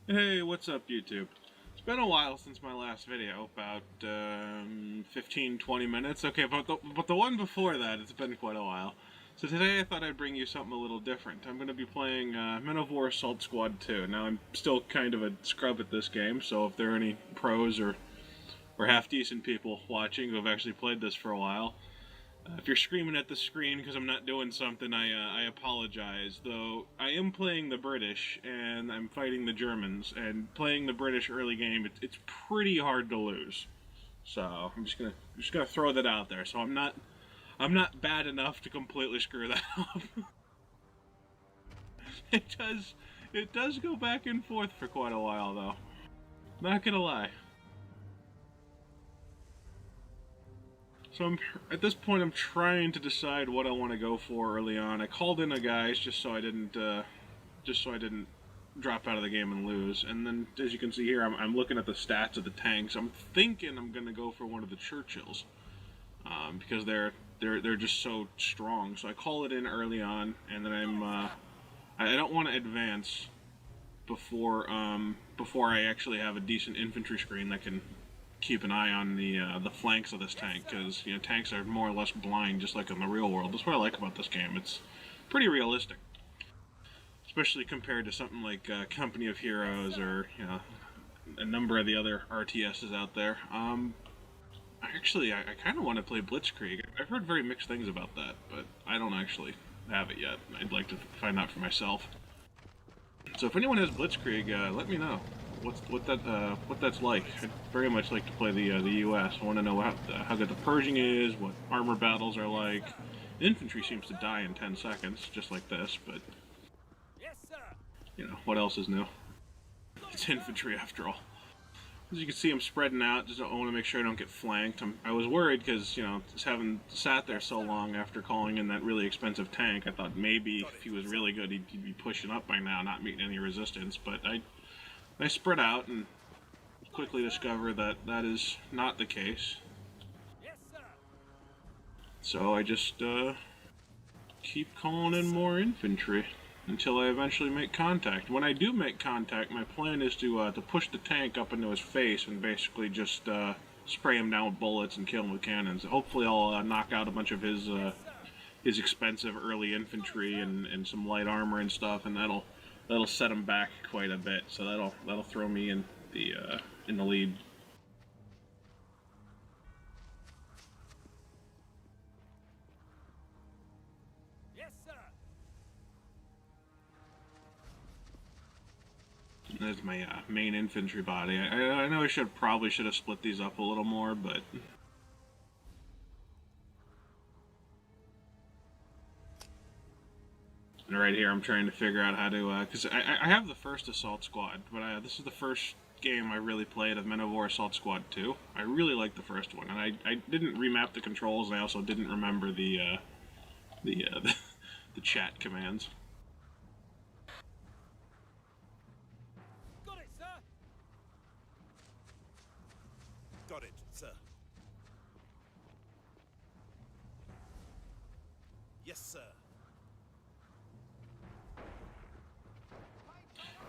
Hey, what's up, YouTube? It's been a while since my last video, about 15-20 minutes. Okay, but the one before that, it's been quite a while. So today I thought I'd bring you something a little different. I'm going to be playing Men of War Assault Squad 2. Now, I'm still kind of a scrub at this game, so if there are any pros or half-decent people watching who have actually played this for a while, if you're screaming at the screen because I'm not doing something, I apologize. Though I am playing the British and I'm fighting the Germans, and playing the British early game, it's pretty hard to lose. So I'm just gonna throw that out there. So I'm not bad enough to completely screw that up. it does it does go back and forth for quite a while though. Not gonna lie. So at this point, I'm trying to decide what I want to go for early on. I called in a guys just so I didn't drop out of the game and lose. And then, as you can see here, I'm looking at the stats of the tanks. I'm thinking I'm gonna go for one of the Churchills because they're just so strong. So I call it in early on, and then I don't want to advance before I actually have a decent infantry screen that can keep an eye on the flanks of this tank, because tanks are more or less blind, just like in the real world. That's what I like about this game. It's pretty realistic, especially compared to something like Company of Heroes or a number of the other RTSs out there. Actually, I kind of want to play Blitzkrieg. I've heard very mixed things about that, but I don't actually have it yet. I'd like to find out for myself. So if anyone has Blitzkrieg, let me know what that's like. I'd very much like to play the U.S. I want to know how good the purging is, what armor battles are like. Infantry seems to die in 10 seconds, just like this, but what else is new? It's infantry after all. As you can see, I'm spreading out. Just I want to make sure I don't get flanked. I was worried because just having sat there so long after calling in that really expensive tank, I thought maybe if he was really good, he'd be pushing up by now, not meeting any resistance. But I spread out and quickly discover that that is not the case. So I just keep calling in more infantry until I eventually make contact. When I do make contact, my plan is to push the tank up into his face and basically just spray him down with bullets and kill him with cannons. Hopefully I'll knock out a bunch of his expensive early infantry and some light armor and stuff, and that'll set him back quite a bit. So that'll throw me in the lead. There's my main infantry body. I know I probably should have split these up a little more, but and right here I'm trying to figure out how to because I have the first assault squad, but this is the first game I really played of Men of War Assault Squad 2. I really liked the first one, and I didn't remap the controls, and I also didn't remember the the chat commands. Got it, sir. Yes, sir.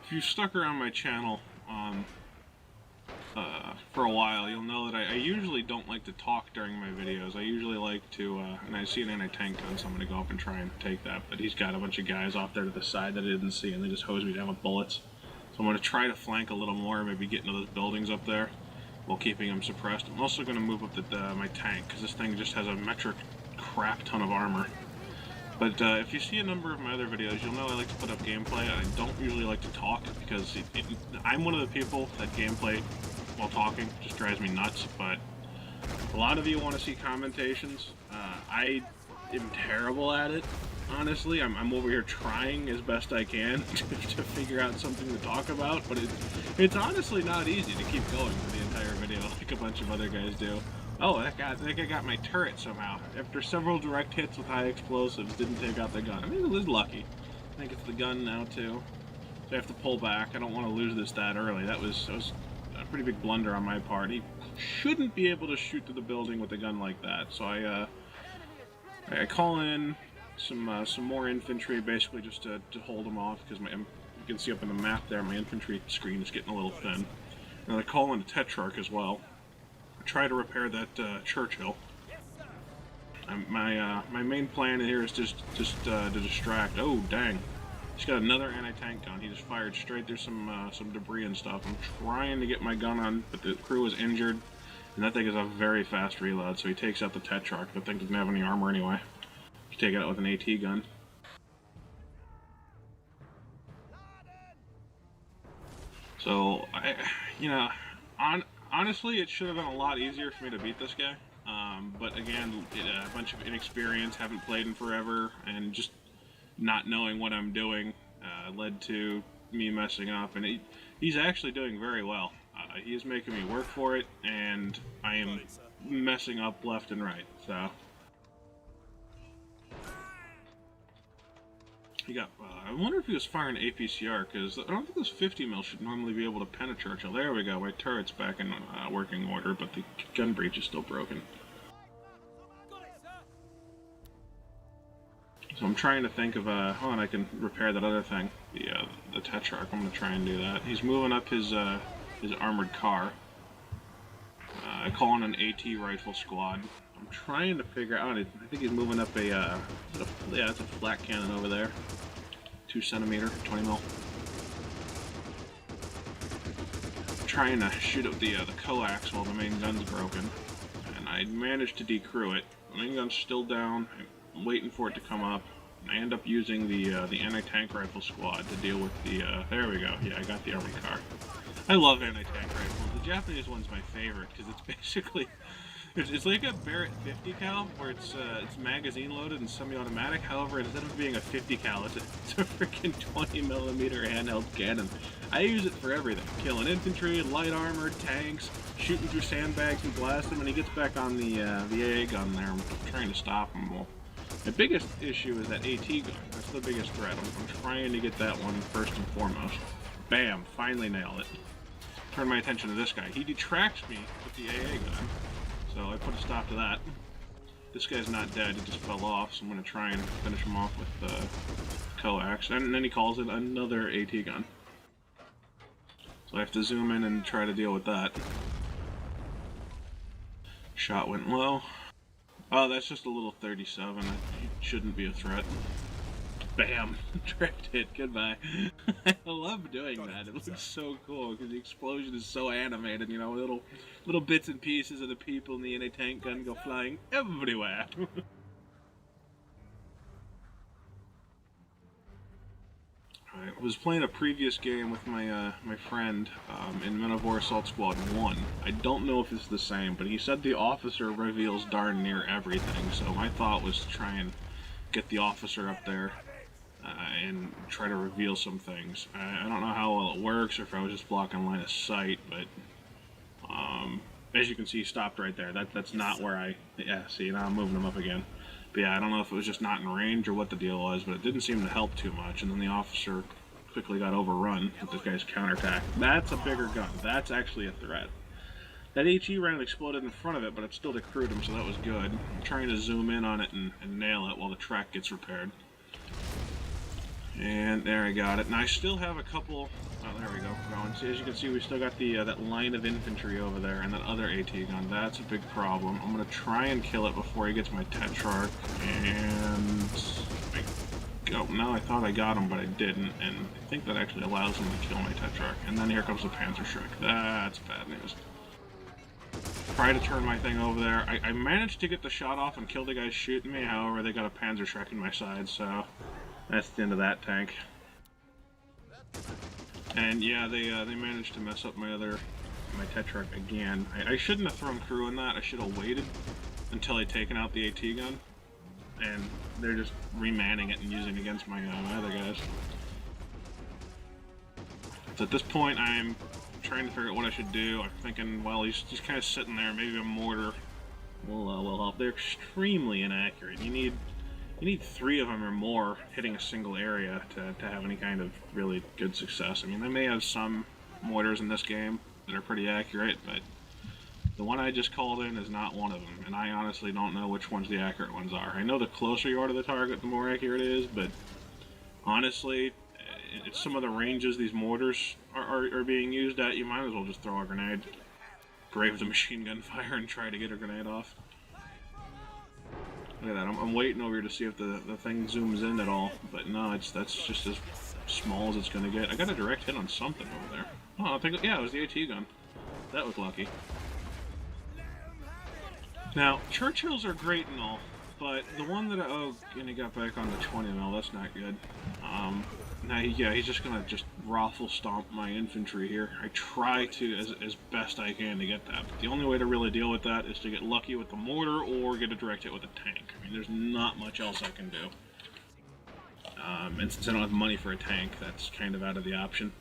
If you've stuck around my channel for a while, you'll know that I usually don't like to talk during my videos. I usually like to, and I see an anti-tank gun, so I'm going to go up and try and take that, but he's got a bunch of guys off there to the side that I didn't see, and they just hose me down with bullets. So I'm going to try to flank a little more, maybe get into those buildings up there while keeping them suppressed. I'm also going to move up my tank, because this thing just has a metric crap ton of armor. But if you see a number of my other videos, you'll know I like to put up gameplay. I don't usually like to talk because I'm one of the people that gameplay while talking just drives me nuts. But a lot of you want to see commentations. I am terrible at it, honestly. I'm over here trying as best I can to figure out something to talk about, but it's honestly not easy to keep going for the entire video like a bunch of other guys do. Oh, that guy got my turret somehow. After several direct hits with high explosives, didn't take out the gun. I mean, it was lucky. I think it's the gun now, too. So I have to pull back. I don't want to lose this that early. That was a pretty big blunder on my part. He shouldn't be able to shoot through the building with a gun like that. So I call in some more infantry, basically just to hold him off, because can see up in the map there, my infantry screen is getting a little thin. And I call in a Tetrarch as well. I try to repair that Churchill. My main plan here is just to distract. Oh dang! He's got another anti-tank gun. He just fired straight through some debris and stuff. I'm trying to get my gun on, but the crew is injured, and that thing is a very fast reload. So he takes out the Tetrarch. The thing doesn't have any armor anyway. You take it out with an AT gun. So honestly, it should have been a lot easier for me to beat this guy. But again, a bunch of inexperience, haven't played in forever, and just not knowing what I'm doing led to me messing up. And he's actually doing very well. He is making me work for it, and I am messing up left and right. So he got. I wonder if he was firing APCR, because I don't think this 50 mil should normally be able to pen a Churchill. There we go. My turret's back in working order, but the gun breech is still broken. So I'm trying to think of hold on, I can repair that other thing, the Tetrarch. I'm gonna try and do that. He's moving up his armored car. I call in an AT rifle squad. I'm trying to figure out. I think he's moving up yeah, it's a flat cannon over there, 2 centimeter, 20 mil. I'm trying to shoot up the coax while the main gun's broken, and I managed to decrew it. The main gun's still down. I'm waiting for it to come up. I end up using the anti-tank rifle squad to deal with the. There we go. Yeah, I got the armored car. I love anti-tank rifles. The Japanese one's my favorite because it's basically it's like a Barrett 50 cal where it's magazine loaded and semi-automatic. However, instead of being a 50 cal, it's a freaking 20 millimeter handheld cannon. I use it for everything: killing infantry, light armor, tanks, shooting through sandbags and blast them. And he gets back on the AA gun there. I'm trying to stop him. Well, the biggest issue is that AT gun. That's the biggest threat. I'm trying to get that one first and foremost. Bam! Finally nailed it. Turn my attention to this guy. He detracts me with the AA gun, so I put a stop to that. This guy's not dead. He just fell off, so I'm going to try and finish him off with the coax. And then he calls it another AT gun. So I have to zoom in and try to deal with that. Shot went low. Oh, that's just a little 37. It shouldn't be a threat. Bam! Direct hit. Goodbye. I love doing that. It looks so cool because the explosion is so animated. You know, little bits and pieces of the people in the anti-tank gun go flying everywhere. Alright, I was playing a previous game with my my friend in Men of War Assault Squad 1. I don't know if it's the same, but he said the officer reveals darn near everything, so my thought was to try and get the officer up there and try to reveal some things. I don't know how well it works, or if I was just blocking line of sight, but as you can see, he stopped right there. That's not where I... Yeah, see, now I'm moving him up again. But yeah, I don't know if it was just not in range or what the deal was, but it didn't seem to help too much, and then the officer quickly got overrun with this guy's counterattack. That's a bigger gun. That's actually a threat. That HE round exploded in front of it, but it still decrewed him, so that was good. I'm trying to zoom in on it and nail it while the track gets repaired. And there I got it. And I still have a couple... Oh, there we go. Going. See, as you can see, we still got the that line of infantry over there and that other AT gun. That's a big problem. I'm going to try and kill it before he gets my Tetrarch. And... Oh, no, I thought I got him, but I didn't. And I think that actually allows him to kill my Tetrarch. And then here comes the Panzerschreck. That's bad news. Try to turn my thing over there. I managed to get the shot off and kill the guys shooting me. However, they got a Panzerschreck in my side, so that's the end of that tank. And yeah, they managed to mess up my Tetrarch again. I shouldn't have thrown crew in that. I should have waited until I'd taken out the AT gun. And they're just remanning it and using it against my other guys. So at this point, I'm trying to figure out what I should do. I'm thinking, well, he's just kind of sitting there. Maybe a mortar will help. They're extremely inaccurate. You need 3 of them or more hitting a single area to have any kind of really good success. I mean, they may have some mortars in this game that are pretty accurate, but the one I just called in is not one of them, and I honestly don't know which ones the accurate ones are. I know the closer you are to the target, the more accurate it is, but honestly, at some of the ranges these mortars are being used at, you might as well just throw a grenade. Brave the machine gun fire and try to get a grenade off. Look at that, I'm waiting over here to see if the thing zooms in at all, but no, that's just as small as it's gonna get. I got a direct hit on something over there. Oh, I think, yeah, it was the AT gun. That was lucky. Now, Churchills are great and all, but the one that oh, and he got back on the 20 mil, that's not good. Now, yeah, he's just gonna just raffle stomp my infantry here. I try to, as best I can, to get that, but the only way to really deal with that is to get lucky with the mortar or get a direct hit with a tank. I mean, there's not much else I can do. And since I don't have money for a tank, that's kind of out of the option.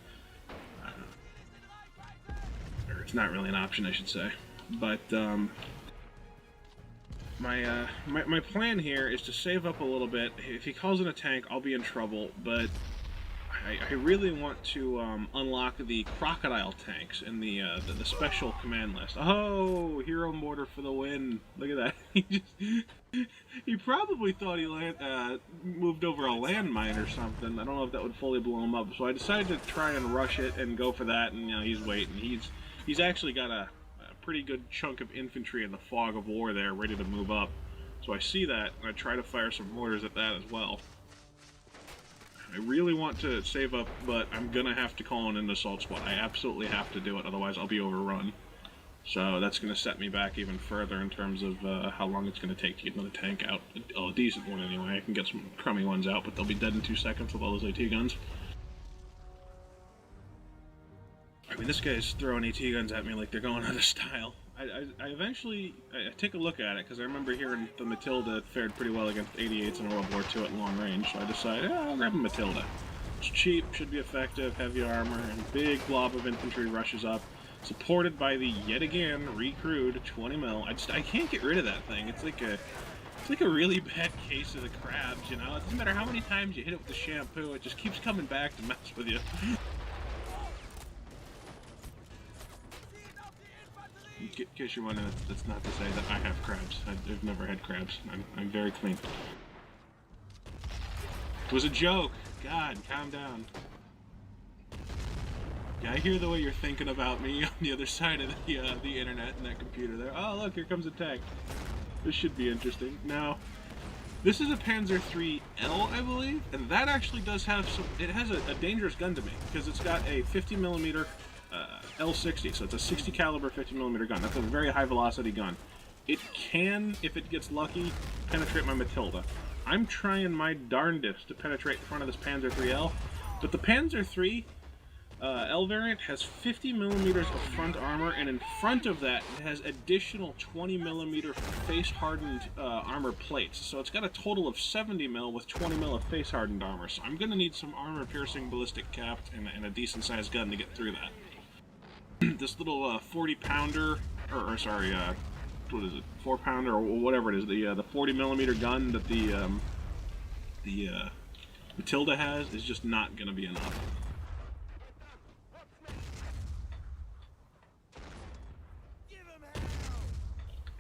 Or it's not really an option, I should say. But, my plan here is to save up a little bit. If he calls in a tank, I'll be in trouble, but I really want to unlock the crocodile tanks in the special command list. Oh, hero mortar for the win! Look at that. He probably thought he moved over a landmine or something. I don't know if that would fully blow him up. So I decided to try and rush it and go for that. And you know, he's waiting. He's actually got a pretty good chunk of infantry in the fog of war there, ready to move up. So I see that, and I try to fire some mortars at that as well. I really want to save up, but I'm gonna have to call in an assault squad. I absolutely have to do it, otherwise I'll be overrun. So that's gonna set me back even further in terms of how long it's gonna take to get another tank out. Oh, a decent one anyway. I can get some crummy ones out, but they'll be dead in 2 seconds with all those AT guns. I mean, this guy's throwing AT guns at me like they're going out of style. I eventually take a look at it, because I remember hearing the Matilda fared pretty well against 88s in World War II at long range, so I decided, I'll grab a Matilda. It's cheap, should be effective, heavy armor, and big blob of infantry rushes up, supported by the, yet again, recrewed 20 mil. I can't get rid of that thing. It's like a really bad case of the crabs, you know? It doesn't matter how many times you hit it with the shampoo, it just keeps coming back to mess with you. In case you're wondering, that's not to say that I have crabs. I've never had crabs. I'm very clean. It was a joke. God, calm down. Yeah, I hear the way you're thinking about me on the other side of the internet and that computer there. Oh, look, here comes a tank. This should be interesting. Now, this is a Panzer IIIL, I believe, and that actually does have some. It has a dangerous gun to me because it's got a 50mm L60, so it's a 60 caliber 50mm gun. That's a very high velocity gun. It can, if it gets lucky, penetrate my Matilda. I'm trying my darndest to penetrate the front of this Panzer IIIL, but the Panzer III L variant has 50mm of front armor, and in front of that it has additional 20mm face-hardened armor plates. So it's got a total of 70mm with 20mm of face-hardened armor. So I'm going to need some armor-piercing ballistic cap and a decent-sized gun to get through that. This little 40-pounder, or sorry, what is it, 4-pounder or whatever it is, the 40mm gun that the Matilda has is just not going to be enough.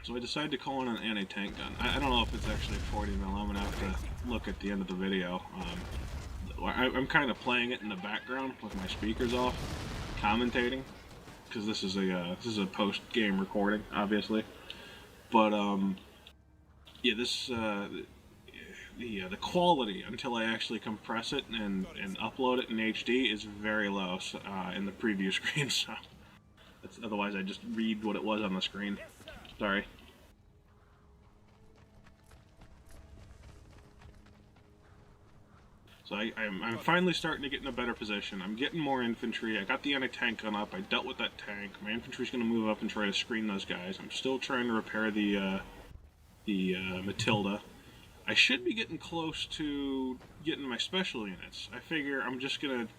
So I decided to call in an anti-tank gun. I don't know if it's actually a 40mm. I'm going to have to look at the end of the video. I'm kind of playing it in the background with my speakers off, commentating, because this is a post-game recording, obviously. But yeah, this the quality until I actually compress it and upload it in HD is very low in the preview screen. So otherwise I just read what it was on the screen. Sorry. So I'm finally starting to get in a better position. I'm getting more infantry. I got the anti-tank gun up. I dealt with that tank. My infantry's going to move up and try to screen those guys. I'm still trying to repair the Matilda. I should be getting close to getting my special units. I figure I'm just going to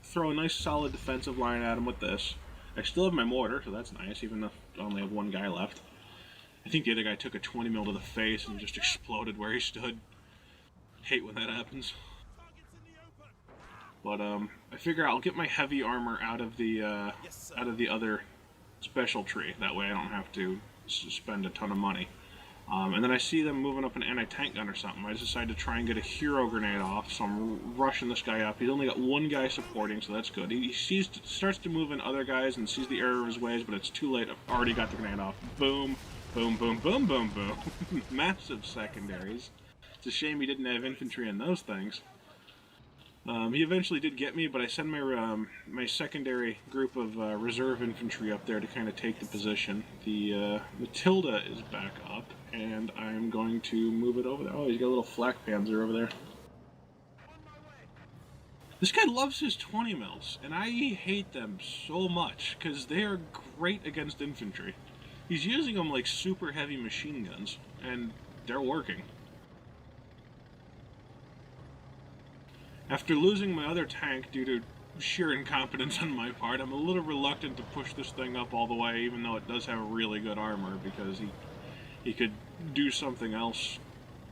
throw a nice solid defensive line at them with this. I still have my mortar, so that's nice, even if I only have one guy left. I think the other guy took a 20mm to the face and just exploded where he stood. Hate when that happens. But I figure I'll get my heavy armor out of the other special tree. That way I don't have to spend a ton of money. And then I see them moving up an anti-tank gun or something. I just decide to try and get a hero grenade off, so I'm rushing this guy up. He's only got one guy supporting, so that's good. He starts to move in other guys and sees the error of his ways, but it's too late. I've already got the grenade off. Boom, boom, boom, boom, boom, boom. Massive secondaries. It's a shame he didn't have infantry in those things. He eventually did get me, but I send my secondary group of reserve infantry up there to kind of take the position. The Matilda is back up, and I'm going to move it over there. Oh, he's got a little flak panzer over there. This guy loves his 20 mils, and I hate them so much, because they are great against infantry. He's using them like super heavy machine guns, and they're working. After losing my other tank due to sheer incompetence on my part, I'm a little reluctant to push this thing up all the way, even though it does have really good armor, because he could do something else,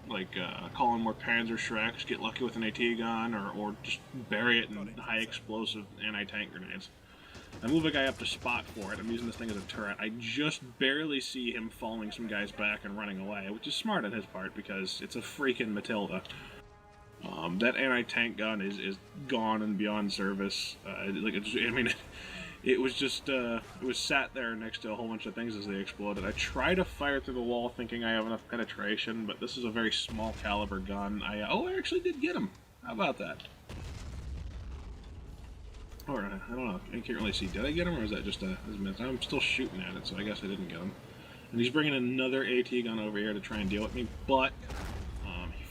like call in more Panzer Shreks, get lucky with an AT gun, or just bury it in high explosive anti-tank grenades. I move a guy up to spot for it. I'm using this thing as a turret. I just barely see him falling some guys back and running away, which is smart on his part, because it's a freaking Matilda. That anti-tank gun is gone and beyond service. It was just it was sat there next to a whole bunch of things as they exploded. I try to fire through the wall, thinking I have enough penetration, but this is a very small caliber gun. I actually did get him. How about that? Alright, I don't know. I can't really see. Did I get him, or is that just a miss? I'm still shooting at it, so I guess I didn't get him. And he's bringing another AT gun over here to try and deal with me, but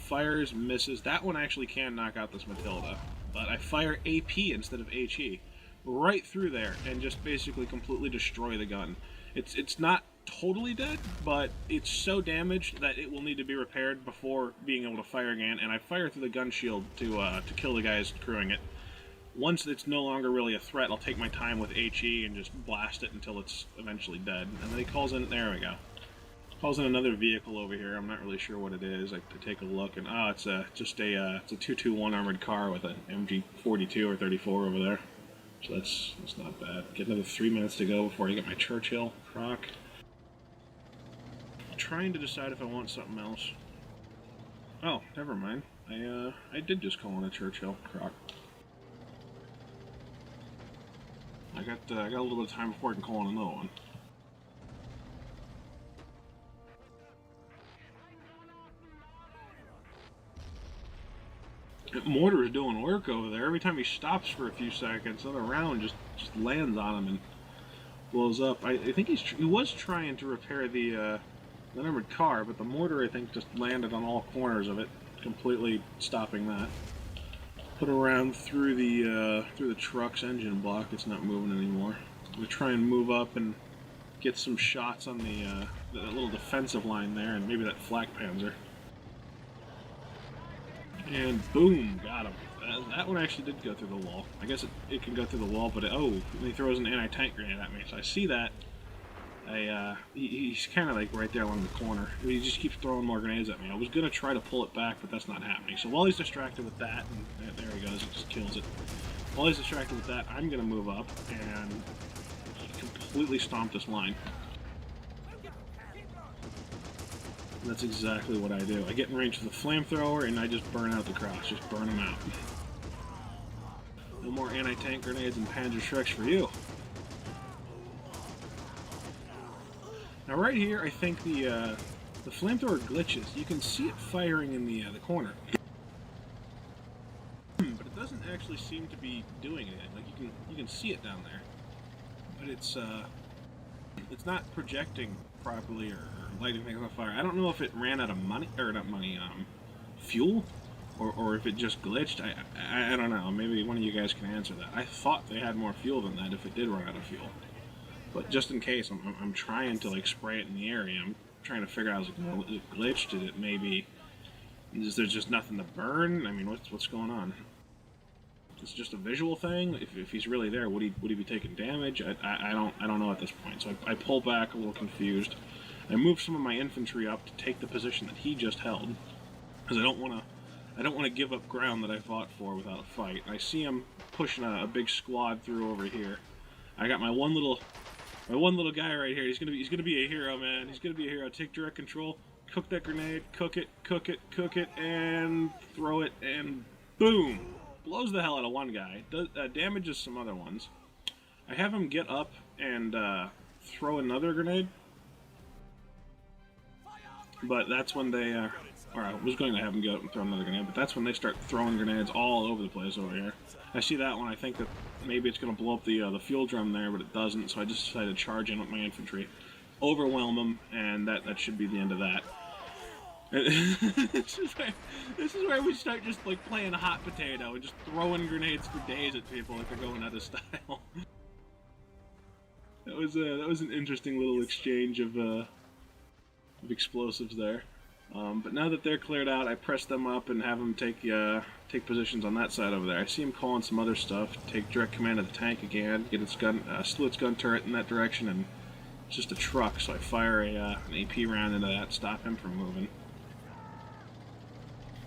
fires, misses. That one actually can knock out this Matilda, but I fire AP instead of HE right through there and just basically completely destroy the gun. It's not totally dead, but it's so damaged that it will need to be repaired before being able to fire again, and I fire through the gun shield to kill the guys crewing it. Once it's no longer really a threat, I'll take my time with HE and just blast it until it's eventually dead. And then he calls in, there we go. Calls in another vehicle over here. I'm not really sure what it is. I take a look, and it's just a 221 armored car with an MG42 or 34 over there. So that's not bad. Get another 3 minutes to go before I get my Churchill proc. I'm trying to decide if I want something else. Oh, never mind. I did just call in a Churchill proc. I got a little bit of time before I can call in another one. Mortar is doing work over there. Every time he stops for a few seconds, another round just lands on him and blows up. I think he was trying to repair the armored car, but the mortar, I think, just landed on all corners of it, completely stopping that. Put around through the truck's engine block. It's not moving anymore. I'm gonna try and move up and get some shots on the little defensive line there, and maybe that flak panzer. And boom, got him. That one actually did go through the wall. I guess it can go through the wall, but he throws an anti-tank grenade at me. So I see that. He's kind of like right there along the corner. He just keeps throwing more grenades at me. I was going to try to pull it back, but that's not happening. So while he's distracted with that, and there he goes, he just kills it. While he's distracted with that, I'm going to move up and completely stomp this line. And that's exactly what I do. I get in range with the flamethrower and I just burn out the cross. Just burn them out. No more anti-tank grenades and Panzer Shreks for you. Now right here, I think the flamethrower glitches. You can see it firing in the corner, but it doesn't actually seem to be doing anything. Like you can see it down there, but it's not projecting properly or lighting things on fire. I don't know if it ran out of money, or not money, fuel, or if it just glitched. I don't know. Maybe one of you guys can answer that. I thought they had more fuel than that if it did run out of fuel. But just in case, I'm trying to like spray it in the area. I'm trying to figure out, is it glitched? Did it maybe? Is there just nothing to burn? I mean, what's going on? It's just a visual thing. If he's really there, would he be taking damage? I don't know at this point. So I pull back a little confused. I move some of my infantry up to take the position that he just held, because I don't want to give up ground that I fought for without a fight. I see him pushing a big squad through over here. I got my one little guy right here. He's gonna be a hero, man. He's gonna be a hero. Take direct control. cook that grenade, cook it, and throw it, and boom! Blows the hell out of one guy, damages some other ones. I have him get up and throw another grenade, but that's when they, or I was going to have him get up and throw another grenade, but that's when they start throwing grenades all over the place over here. I see that one, I think that maybe it's going to blow up the fuel drum there, but it doesn't, so I just decided to charge in with my infantry, overwhelm them, and that should be the end of that. this is where we start just like playing hot potato and just throwing grenades for days at people like they're going out of style. That was an interesting little exchange of explosives there. But now that they're cleared out, I press them up and have them take positions on that side over there. I see him calling some other stuff. Take direct command of the tank again. Get its gun, slew its gun turret in that direction, and it's just a truck. So I fire an AP round into that, stop him from moving.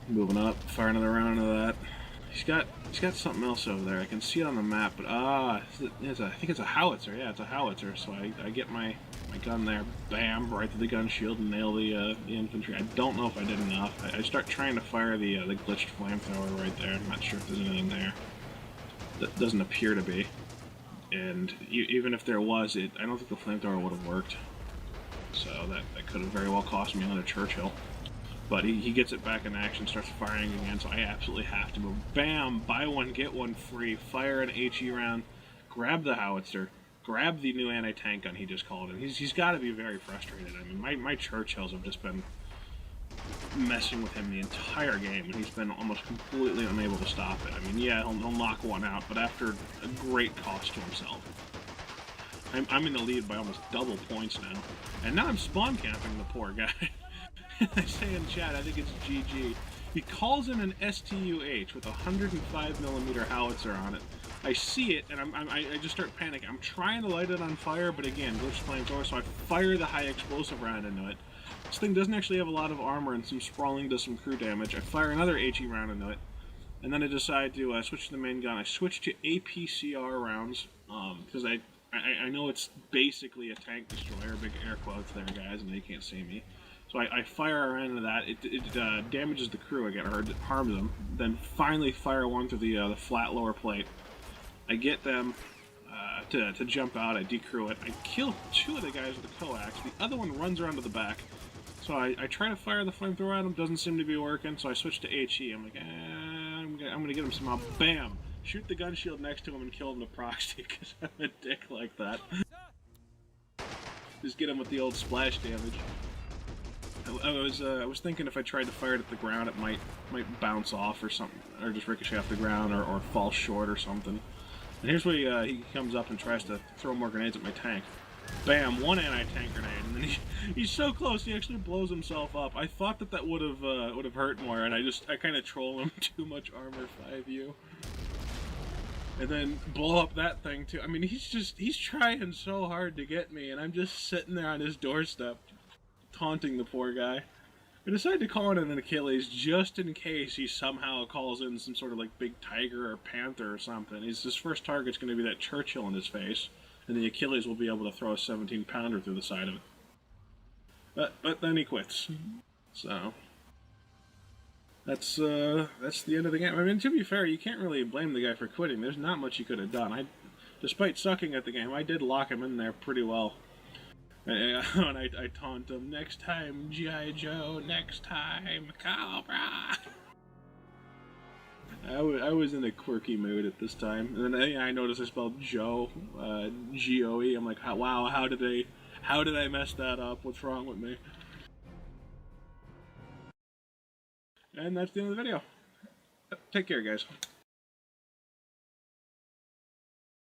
Moving up, fire another round into that. He's got something else over there. I can see it on the map, but I think it's a howitzer. Yeah, it's a howitzer. So I get my gun there, bam, right through the gun shield and nail the infantry. I don't know if I did enough. I start trying to fire the glitched flamethrower right there. I'm not sure if there's anything there. That doesn't appear to be. And even if there was, I don't think the flamethrower would have worked. So that could have very well cost me another Churchill. But he gets it back in action, starts firing again, so I absolutely have to move. Bam! Buy one, get one free. Fire an HE round. Grab the howitzer. Grab the new anti-tank gun he just called in. He's got to be very frustrated. I mean, my Churchills have just been messing with him the entire game, and he's been almost completely unable to stop it. I mean, yeah, he'll knock one out, but after a great cost to himself. I'm in the lead by almost double points now. And now I'm spawn camping the poor guy. I say in chat, I think it's GG. He calls in an STUH with a 105mm howitzer on it. I see it, and I just start panicking. I'm trying to light it on fire, but again, glitch flamethrower, so I fire the high explosive round into it. This thing doesn't actually have a lot of armor, and some sprawling does some crew damage. I fire another HE round into it, and then I decide to switch to the main gun. I switch to APCR rounds, because I know it's basically a tank destroyer, big air quotes there, guys, and you can't see me. So I fire around into that. It damages the crew again, or it harms them. Then finally fire one through the flat lower plate. I get them to jump out. I decrew it. I kill two of the guys with the coax. The other one runs around to the back. So I try to fire the flamethrower at him. Doesn't seem to be working. So I switch to HE. I'm like, I'm gonna get him somehow. Bam! Shoot the gun shield next to him and kill him to proxy because I'm a dick like that. Just get him with the old splash damage. I was thinking if I tried to fire it at the ground, it might bounce off or something, or just ricochet off the ground, or fall short or something. And here's where he comes up and tries to throw more grenades at my tank. Bam! One anti-tank grenade, and then he's so close he actually blows himself up. I thought that would have hurt more, and I kind of troll him. Too much armor, 5U. And then blow up that thing too. I mean, he's trying so hard to get me, and I'm just sitting there on his doorstep, taunting the poor guy. I decided to call in an Achilles just in case he somehow calls in some sort of like big tiger or panther or something. His first target's going to be that Churchill in his face, and the Achilles will be able to throw a 17-pounder through the side of it. But then he quits. So that's the end of the game. I mean, to be fair, you can't really blame the guy for quitting. There's not much he could have done. Despite sucking at the game, I did lock him in there pretty well. And I taunt him, next time, G.I. Joe, next time, Cobra. I was in a quirky mood at this time. And then I noticed I spelled Joe, G-O-E. I'm like, wow, how did I mess that up? What's wrong with me? And that's the end of the video. Take care, guys.